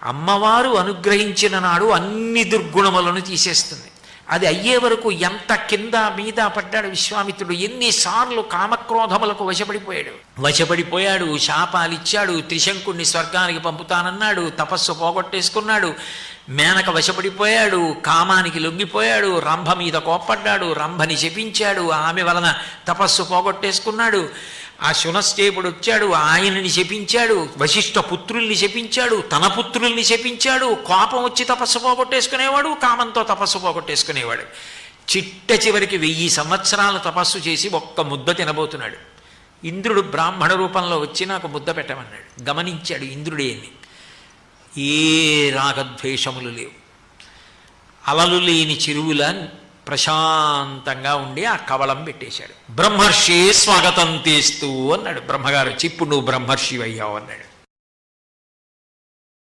అమ్మవారు అనుగ్రహించిన నాడు అన్ని దుర్గుణములను తీసేస్తుంది. అది అయ్యే వరకు ఎంత కింద మీద పడ్డాడు విశ్వామిత్రుడు, ఎన్నిసార్లు కామక్రోధములకు వశపడిపోయాడు, శాపాలిచ్చాడు, త్రిశంకుణ్ణి స్వర్గానికి పంపుతానన్నాడు, తపస్సు పోగొట్టేసుకున్నాడు, మేనక వశపడిపోయాడు, కామానికి లొంగిపోయాడు, రంభ మీద కోప్పడ్డాడు, రంభని శపించాడు, ఆమె వలన తపస్సు పోగొట్టేసుకున్నాడు. ఆ శునశ్చేపుడు వచ్చాడు, ఆయనని శపించాడు, వశిష్ఠ పుత్రుల్ని శపించాడు, తన పుత్రుల్ని శపించాడు, కోపం వచ్చి తపస్సు పోగొట్టేసుకునేవాడు, కామంతో తపస్సు పోగొట్టేసుకునేవాడు. చిట్ట చివరికి 1000 సంవత్సరాలు తపస్సు చేసి ఒక్క ముద్ద తినబోతున్నాడు. ఇంద్రుడు బ్రాహ్మణ రూపంలో వచ్చి నాకు ముద్ద పెట్టమన్నాడు. గమనించాడు ఇంద్రుడేని, ఏ రాగద్వేషములు లేవు, అలలు లేని చెరువుల ప్రశాంతంగా ఉండి ఆ కవళం పెట్టేశాడు. బ్రహ్మర్షి స్వాగతం తీస్తూ అన్నాడు. బ్రహ్మగారు వచ్చి ఇప్పుడు నువ్వు బ్రహ్మర్షి అయ్యావు అన్నాడు.